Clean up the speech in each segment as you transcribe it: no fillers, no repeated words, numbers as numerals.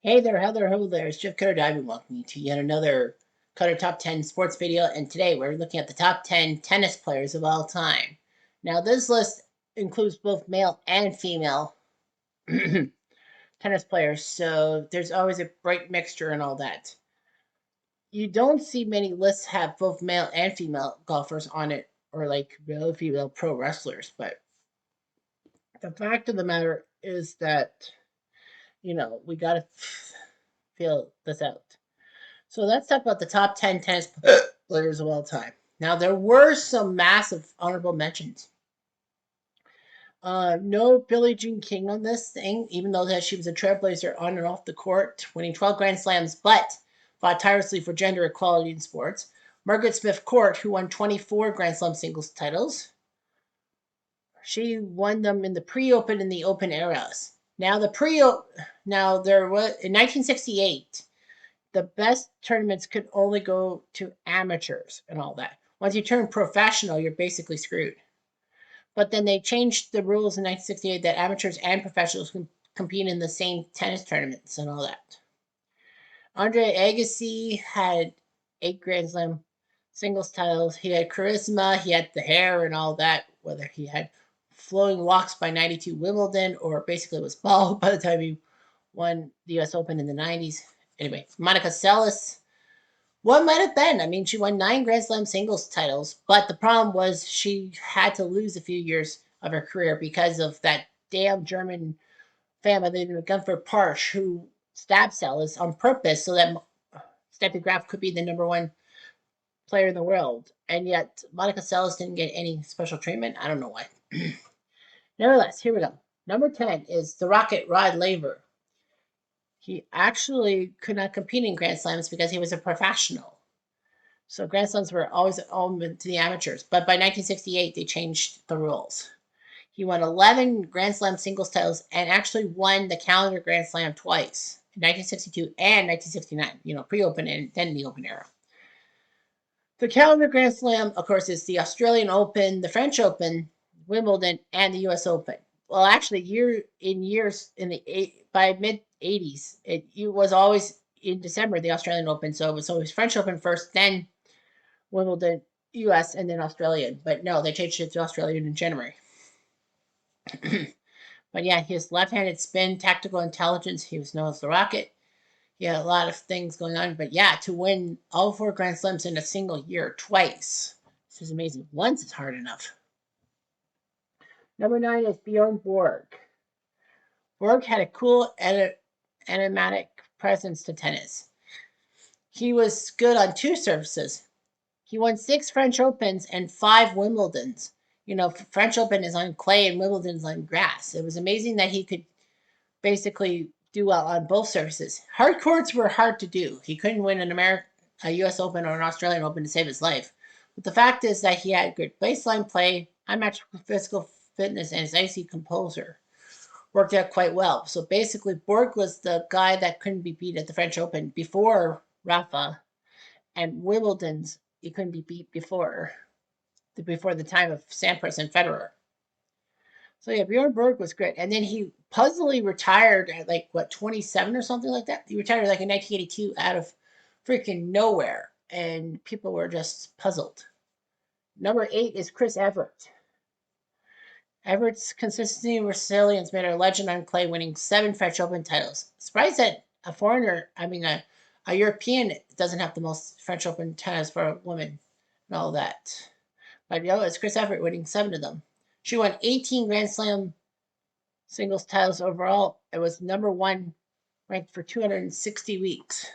Hey there, hello there. It's Jeff Cutter Diving. Welcome you to yet another Cutter Top 10 sports video. And today we're looking at the top 10 tennis players of all time. Now, this list includes both male and female tennis players, so there's always a bright mixture and all that. You don't see many lists have both male and female golfers on it, or like male and female pro wrestlers, but the fact of the matter is that, we gotta feel this out. So let's talk about the top 10 tennis players of all time. Now, there were some massive honorable mentions. No Billie Jean King on this thing, even though that she was a trailblazer on and off the court, winning 12 Grand Slams, but fought tirelessly for gender equality in sports. Margaret Smith Court, who won 24 Grand Slam singles titles. She won them in the pre-open and the open eras. Now now there was in 1968 the best tournaments could only go to amateurs and all that. Once you turn professional, you're basically screwed. But then they changed the rules in 1968 that amateurs and professionals can compete in the same tennis tournaments and all that. Andre Agassi had 8 Grand Slam singles titles. He had charisma, he had the hair and all that, whether he had flowing locks by 92 Wimbledon or basically was bald by the time he won the US Open in the 90s. Anyway, Monica Seles, what might have been? I mean, she won 9 Grand Slam singles titles, but the problem was she had to lose a few years of her career because of that damn German family, Gunther Parsch, who stabbed Seles on purpose so that Steffi Graf could be the number one player in the world. And yet, Monica Seles didn't get any special treatment. I don't know why. Nevertheless, here we go. Number 10 is the Rocket Rod Laver. He actually could not compete in Grand Slams because he was a professional. So Grand Slams were always open to the amateurs. But by 1968, they changed the rules. He won 11 Grand Slam singles titles and actually won the calendar Grand Slam twice, in 1962 and 1969, pre-open and then the open era. The calendar Grand Slam, of course, is the Australian Open, the French Open, Wimbledon, and the U.S. Open. Well, actually, by mid 80s, it was always in December the Australian Open, so it was always French Open first, then Wimbledon, U.S., and then Australian. But no, they changed it to Australian in January. But yeah, his left-handed spin, tactical intelligence, he was known as the Rocket. He had a lot of things going on, but yeah, to win all 4 Grand Slams in a single year twice, this is amazing. Once is hard enough. Number 9 is Bjorn Borg. Borg had a cool, enigmatic presence to tennis. He was good on 2 surfaces. He won 6 French Opens and 5 Wimbledons. French Open is on clay and Wimbledon is on grass. It was amazing that he could basically do well on both surfaces. Hard courts were hard to do. He couldn't win a U.S. Open or an Australian Open to save his life. But the fact is that he had good baseline play, unmatched physical fitness, and his icy composure worked out quite well. So basically, Borg was the guy that couldn't be beat at the French Open before Rafa, and Wimbledon's he couldn't be beat before the time of Sampras and Federer. So yeah, Bjorn Borg was great, and then he puzzily retired at 27 or something like that. He retired in 1982 out of freaking nowhere, and people were just puzzled. Number 8 is Chris Evert. Everett's consistency and resilience made her a legend on clay, winning 7 French Open titles. Surprised that a foreigner, a European, doesn't have the most French Open titles for a woman and all that. But it's Chris Evert winning 7 of them. She won 18 Grand Slam singles titles overall. It was number 1 ranked for 260 weeks.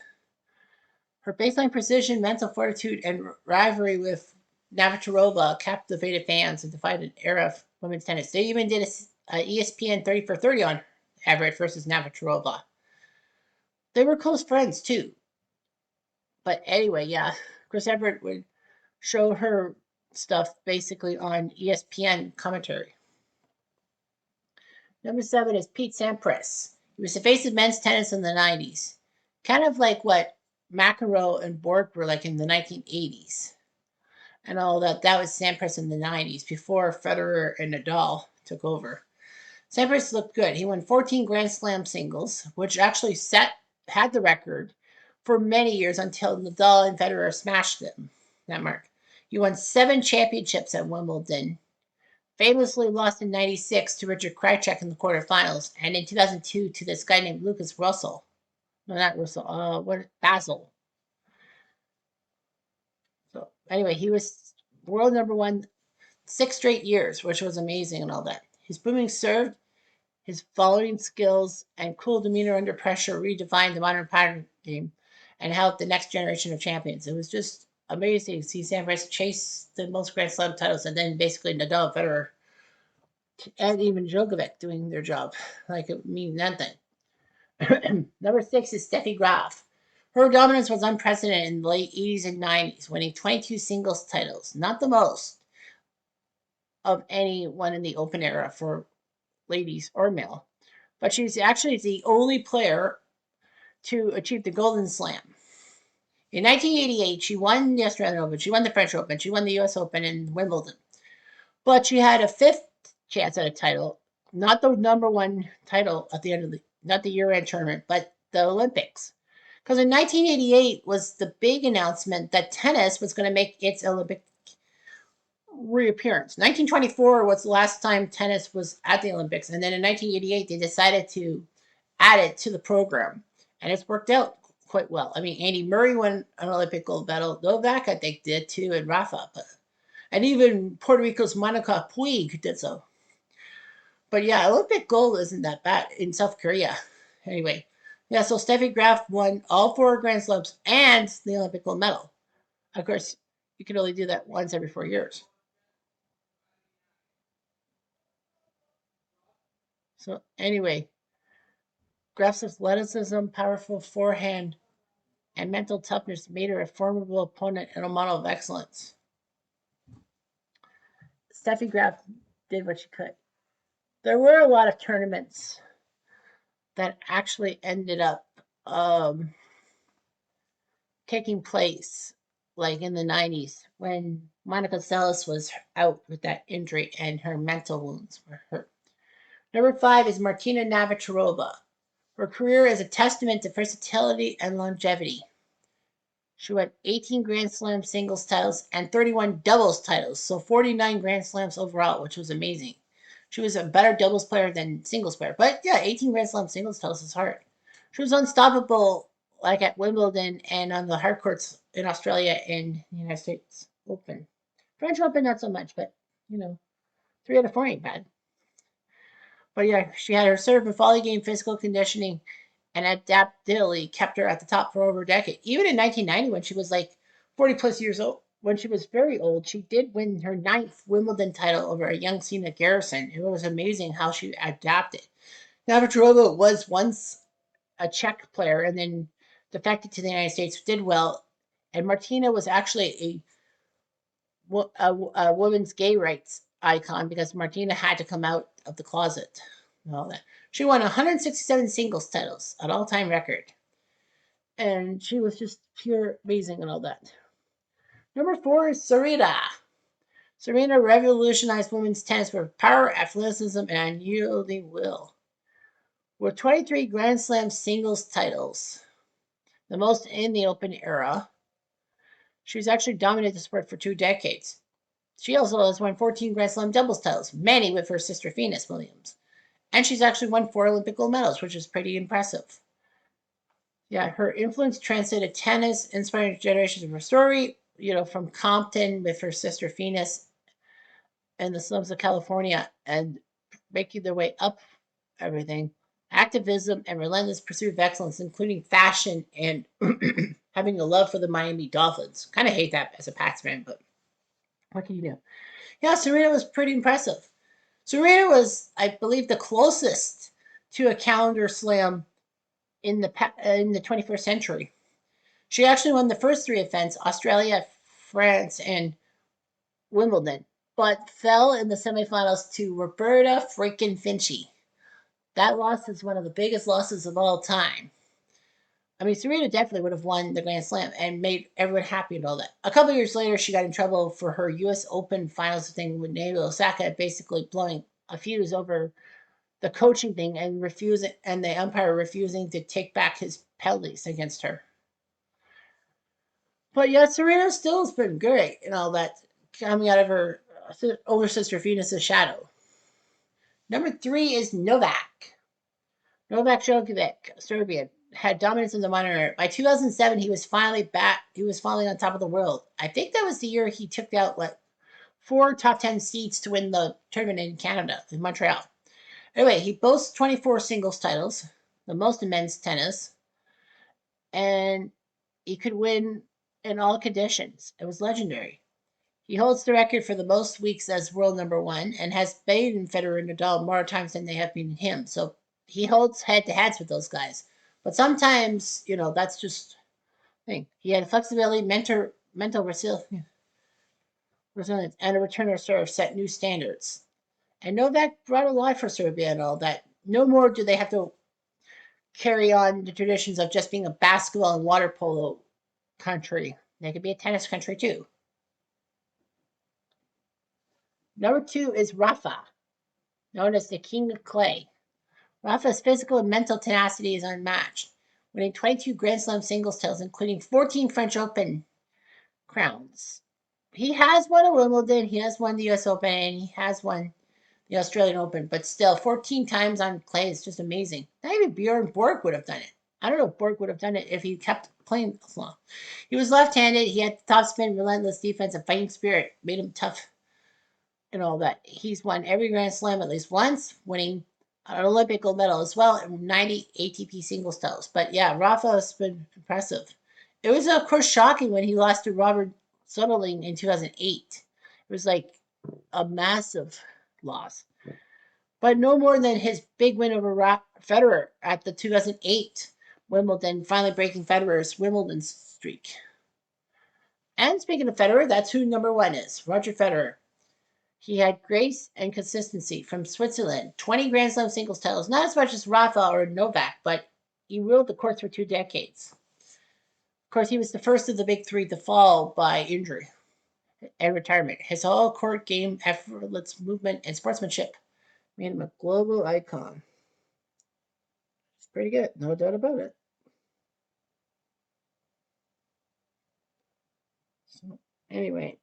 Her baseline precision, mental fortitude, and rivalry with Navratilova captivated fans and defined an era of women's tennis. They even did a ESPN 30 for 30 on Evert versus Navratilova. They were close friends too. But anyway, yeah, Chris Evert would show her stuff basically on ESPN commentary. Number 7 is Pete Sampras. He was the face of men's tennis in the 90s. Kind of like what McEnroe and Borg were like in the 1980s. And all that. That was Sampras in the 90s before Federer and Nadal took over. Sampras looked good. He won 14 Grand Slam singles, which actually set had the record for many years until Nadal and Federer smashed that mark. He won 7 championships at Wimbledon, famously lost in 96 to Richard Krajicek in the quarterfinals, and in 2002 to this guy named Lucas Russell. No, not Russell. Basil. So anyway, he was world number one 6 straight years, which was amazing and all that. His booming serve, his following skills, and cool demeanor under pressure redefined the modern pattern game and helped the next generation of champions. It was just amazing to see Sampras chase the most Grand Slam titles and then basically Nadal, Federer, and even Djokovic doing their job like it means nothing. Number 6 is Steffi Graf. Her dominance was unprecedented in the late 80s and 90s, winning 22 singles titles, not the most of anyone in the open era for ladies or male. But she's actually the only player to achieve the Golden Slam. In 1988, she won the Australian Open, she won the French Open, she won the US Open and Wimbledon. But she had a 5th chance at a title, not the number one title at the end of not the year-end tournament, but the Olympics. Because in 1988 was the big announcement that tennis was going to make its Olympic reappearance. 1924 was the last time tennis was at the Olympics, and then in 1988 they decided to add it to the program, and it's worked out quite well. I mean, Andy Murray won an Olympic gold medal. Novak, I think, did too, and Rafa, and even Puerto Rico's Monica Puig did so. But yeah, Olympic gold isn't that bad in South Korea. Anyway, yeah, so Steffi Graf won all 4 Grand Slams and the Olympic gold medal. Of course, you can only do that once every 4 years. So anyway, Graf's athleticism, powerful forehand, and mental toughness made her a formidable opponent and a model of excellence. Steffi Graf did what she could. There were a lot of tournaments that actually ended up taking place, like in the 90s, when Monica Seles was out with that injury and her mental wounds were hurt. Number 5 is Martina Navratilova. Her career is a testament to versatility and longevity. She won 18 Grand Slam singles titles and 31 doubles titles, so 49 Grand Slams overall, which was amazing. She was a better doubles player than singles player, but yeah, 18 Grand Slam singles titles is hard. She was unstoppable, like at Wimbledon and on the hard courts in Australia and the United States Open. French Open, not so much, but 3 out of 4 ain't bad. But yeah, she had her serve and volley game, physical conditioning, and adaptability kept her at the top for over a decade. Even in 1990, when she was like 40 plus years old, when she was very old, she did win her 9th Wimbledon title over a young Sina Garrison. It was amazing how she adapted. Navratilova was once a Czech player and then defected to the United States, did well. And Martina was actually a women's gay rights icon because Martina had to come out of the closet and all that. She won 167 singles titles, an all-time record. And she was just pure amazing and all that. Number 4 is Serena. Serena revolutionized women's tennis with power, athleticism, and unyielding will. With 23 Grand Slam singles titles, the most in the Open era, she's actually dominated the sport for 2 decades. She also has won 14 Grand Slam doubles titles, many with her sister Venus Williams. And she's actually won 4 Olympic gold medals, which is pretty impressive. Yeah, her influence transcended tennis, inspiring generations of her story, from Compton with her sister Venus and the slums of California and making their way up everything. Activism and relentless pursuit of excellence, including fashion and having a love for the Miami Dolphins. Kind of hate that as a Pats fan, but what can you do? Yeah, Serena was pretty impressive. Serena was, I believe, the closest to a calendar slam in the 21st century. She actually won the first 3 events, Australia, France, and Wimbledon, but fell in the semifinals to Roberta freaking Finchie. That loss is one of the biggest losses of all time. I mean, Serena definitely would have won the Grand Slam and made everyone happy and all that. A couple years later, she got in trouble for her U.S. Open finals thing with Naomi Osaka, basically blowing a fuse over the coaching thing and the umpire refusing to take back his penalties against her. But yeah, Serena still has been great and all that, coming out of her older sister Venus's shadow. Number 3 is Novak. Novak Djokovic, Serbian, had dominance in the minor. By 2007, he was finally back. He was finally on top of the world. I think that was the year he took out like 4 top 10 seeds to win the tournament in Canada, in Montreal. Anyway, he boasts 24 singles titles, the most in men's tennis, and he could win in all conditions. It was legendary. He holds the record for the most weeks as world number 1 and has beaten Federer and Nadal more times than they have beaten him. So he holds head-to-heads with those guys. But sometimes, that's just thing. He had flexibility, mental resilience, and a returner serve set new standards. And Novak brought a lot for Serbia and all that. No more do they have to carry on the traditions of just being a basketball and water polo country. They could be a tennis country too. Number 2 is Rafa, known as the King of Clay. Rafa's physical and mental tenacity is unmatched, winning 22 Grand Slam singles titles, including 14 French Open crowns. He has won a Wimbledon, he has won the US Open, and he has won the Australian Open, but still, 14 times on clay is just amazing. Not even Bjorn Borg would have done it. I don't know if Borg would have done it if he kept playing as long. He was left-handed, he had top spin, relentless defense, and fighting spirit, made him tough and all that. He's won every Grand Slam at least once, winning an Olympic gold medal as well, and 90 ATP singles titles. But yeah, Rafa has been impressive. It was, of course, shocking when he lost to Robert Soderling in 2008. It was like a massive loss. But no more than his big win over Federer at the 2008 Wimbledon, finally breaking Federer's Wimbledon streak. And speaking of Federer, that's who number 1 is, Roger Federer. He had grace and consistency from Switzerland. 20 Grand Slam singles titles, not as much as Rafa or Novak, but he ruled the courts for 2 decades. Of course, he was the first of the big 3 to fall by injury and retirement. His whole court game, effortless movement, and sportsmanship made him a global icon. It's pretty good, no doubt about it. So, anyway,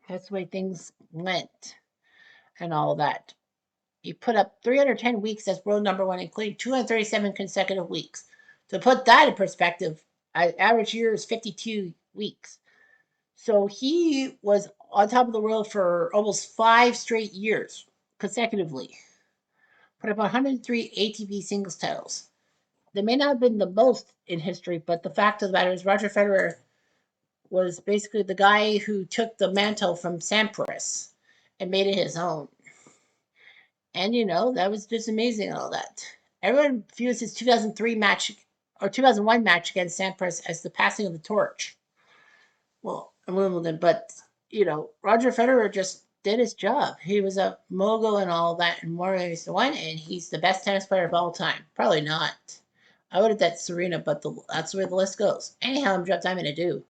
that's the way things went and all that. He put up 310 weeks as world number 1, including 237 consecutive weeks. To put that in perspective, average year is 52 weeks. So he was on top of the world for almost 5 straight years consecutively. Put up 103 ATP singles titles. They may not have been the most in history, but the fact of the matter is Roger Federer was basically the guy who took the mantle from Sampras and made it his own. And, that was just amazing, all that. Everyone views his 2003 match or 2001 match against Sampras as the passing of the torch. Well, in Wimbledon, but, Roger Federer just did his job. He was a mogul and all that in more ways than one, and he's the best tennis player of all time. Probably not. I would have bet Serena, but that's the way the list goes. Anyhow, I'm dropped time in a do.